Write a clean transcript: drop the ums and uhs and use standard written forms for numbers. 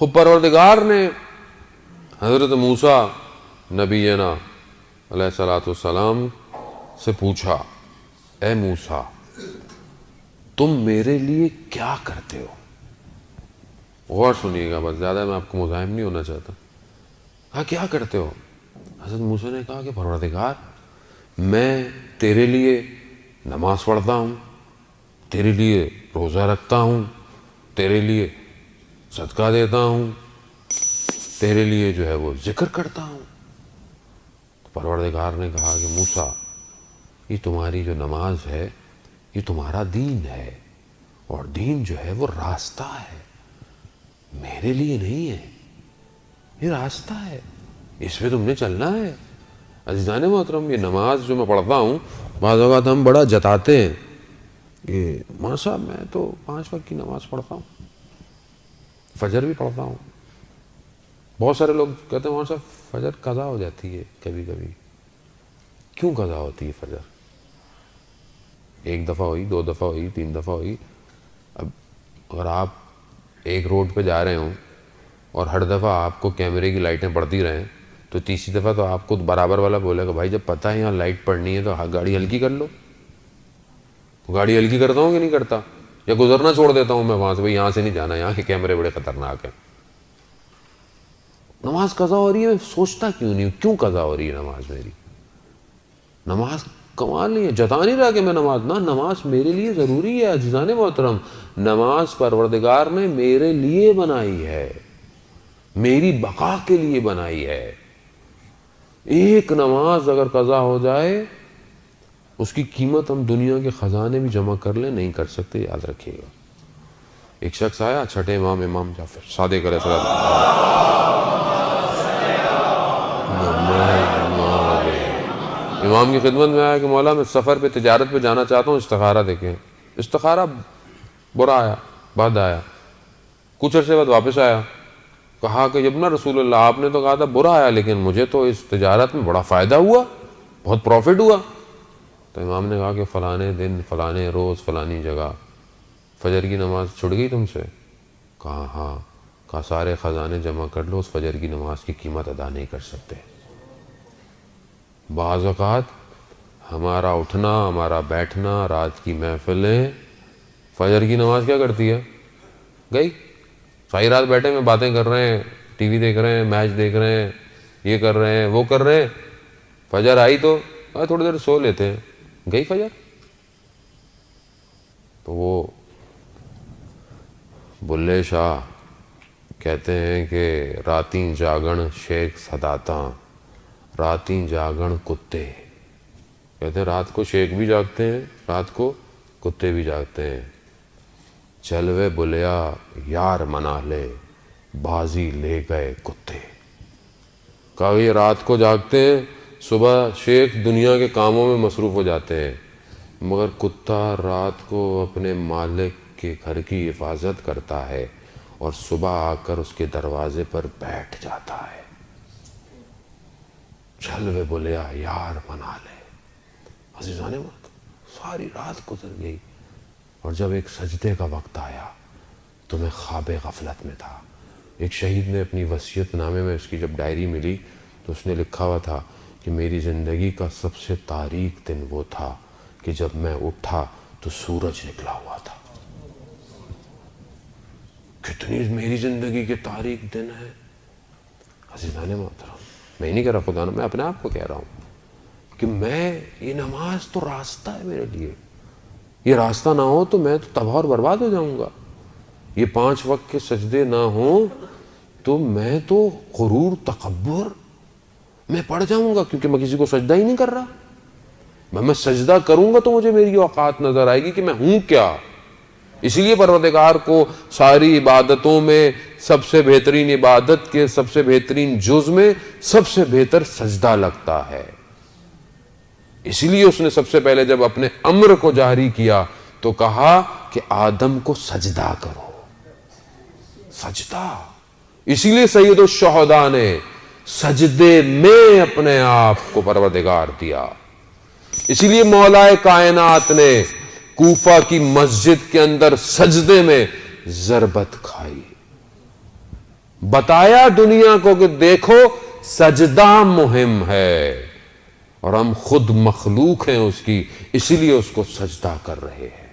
خود پروردگار نے حضرت موسیٰ نبینا علیہ الصلوۃ والسلام سے پوچھا، اے موسیٰ تم میرے لیے کیا کرتے ہو؟ غور سنیے گا، بس زیادہ میں آپ کو مزاحم نہیں ہونا چاہتا. ہاں کیا کرتے ہو؟ حضرت موسیٰ نے کہا کہ پروردگار میں تیرے لیے نماز پڑھتا ہوں، تیرے لیے روزہ رکھتا ہوں، تیرے لیے صدقہ دیتا ہوں، تیرے لیے جو ہے وہ ذکر کرتا ہوں. پروردگار نے کہا کہ موسیٰ یہ تمہاری جو نماز ہے یہ تمہارا دین ہے، اور دین جو ہے وہ راستہ ہے، میرے لیے نہیں ہے، یہ راستہ ہے، اس پہ تم نے چلنا ہے. عزیزان محترم، یہ نماز جو میں پڑھتا ہوں بعض اوقات ہم بڑا جتاتے ہیں کہ ماں صاحب میں تو 5 وقت کی نماز پڑھتا ہوں، فجر بھی پڑھتا ہوں. بہت سارے لوگ کہتے ہیں ماں صاحب فجر قضا ہو جاتی ہے کبھی کبھی. کیوں قضا ہوتی ہے فجر؟ 1 دفعہ ہوئی، 2 دفعہ ہوئی، 3 دفعہ ہوئی. اب اگر آپ ایک روڈ پہ جا رہے ہوں اور ہر دفعہ آپ کو کیمرے کی لائٹیں پڑتی رہیں تو تیسری دفعہ تو آپ کو برابر والا بولے گا بھائی جب پتہ ہے یہاں لائٹ پڑنی ہے تو گاڑی ہلکی کر لو. گاڑی ہلکی کرتا ہوں کہ نہیں کرتا؟ یا گزرنا چھوڑ دیتا ہوں میں وہاں سے، بھائی یہاں سے نہیں جانا، یہاں کے کیمرے بڑے خطرناک ہیں. نماز قضا ہو رہی ہے، میں سوچتا کیوں نہیں ہوں کیوں قضا ہو رہی ہے نماز میری؟ نماز کمال نہیں ہے، جتا نہیں رہا کہ میں نماز، نہ نماز میرے لیے ضروری ہے. عزیزان محترم، نماز پروردگار نے میرے لیے بنائی ہے، میری بقا کے لیے بنائی ہے. ایک نماز اگر قضا ہو جائے اس کی قیمت ہم دنیا کے خزانے بھی جمع کر لیں نہیں کر سکتے، یاد رکھیے گا. ایک شخص آیا، چھٹے امام جعفر صادق علیہ السلام، امام کی خدمت میں آیا کہ مولا میں سفر پہ تجارت پہ جانا چاہتا ہوں، استخارہ دیکھیں. استخارہ برا آیا، بد آیا. کچھ عرصے بعد واپس آیا، کہا کہ جب نا رسول اللہ آپ نے تو کہا تھا برا آیا لیکن مجھے تو اس تجارت میں بڑا فائدہ ہوا، بہت پروفٹ ہوا. تو امام نے کہا کہ فلانے دن فلانے روز فلانی جگہ فجر کی نماز چھوٹ گئی تم سے؟ کہا ہاں. کہا سارے خزانے جمع کر لو، اس فجر کی نماز کی قیمت ادا نہیں کر سکتے. بعض اوقات ہمارا اٹھنا، ہمارا بیٹھنا، رات کی محفلیں فجر کی نماز کیا کرتی ہے؟ گئی. ساری رات بیٹھے میں باتیں کر رہے ہیں، ٹی وی دیکھ رہے ہیں، میچ دیکھ رہے ہیں، یہ کر رہے ہیں وہ کر رہے ہیں، فجر آئی تو تھوڑی دیر سو لیتے ہیں، گئی فجر. تو وہ بلے شاہ کہتے ہیں کہ راتیں جاگن شیخ صداتاں، راتیں جاگن کتے. کہتے ہیں رات کو شیخ بھی جاگتے ہیں، رات کو کتے بھی جاگتے ہیں. چلوے بلیا یار منا لے، بازی لے گئے کتے. کہا یہ رات کو جاگتے ہیں، صبح شیخ دنیا کے کاموں میں مصروف ہو جاتے ہیں، مگر کتا رات کو اپنے مالک کے گھر کی حفاظت کرتا ہے اور صبح آ کر اس کے دروازے پر بیٹھ جاتا ہے. چلوے بولیا یار منا لے. عزیزان ساری رات گزر گئی اور جب ایک سجدے کا وقت آیا تو میں خواب غفلت میں تھا. ایک شہید نے اپنی وصیت نامے میں اس کی جب ڈائری ملی تو اس نے لکھا ہوا تھا کہ میری زندگی کا سب سے تاریک دن وہ تھا کہ جب میں اٹھا تو سورج نکلا ہوا تھا. کتنی میری زندگی کے تاریک دن ہے. عزیزان محترم، میں نہیں کہہ رہا خدا، میں اپنے آپ کو کہہ رہا ہوں کہ میں یہ نماز تو راستہ ہے میرے لیے. یہ راستہ نہ ہو تو میں تو تباہ اور برباد ہو جاؤں گا. یہ 5 وقت کے سجدے نہ ہوں تو میں تو غرور تکبر میں پڑ جاؤں گا، کیونکہ میں کسی کو سجدہ ہی نہیں کر رہا. میں سجدہ کروں گا تو مجھے میری اوقات نظر آئے گی کہ میں ہوں کیا. اسی لیے پروردگار کو ساری عبادتوں میں سب سے بہترین عبادت کے سب سے بہترین جز میں سب سے بہتر سجدہ لگتا ہے. اسی لیے اس نے سب سے پہلے جب اپنے امر کو جاری کیا تو کہا کہ آدم کو سجدہ کرو. سجدہ. اسی لیے سید الشہداء نے سجدے میں اپنے آپ کو پروردگار دیا. اسی لیے مولا کائنات نے کوفہ کی مسجد کے اندر سجدے میں ضربت کھائی. بتایا دنیا کو کہ دیکھو سجدہ مہم ہے اور ہم خود مخلوق ہیں اس کی، اسی لیے اس کو سجدہ کر رہے ہیں۔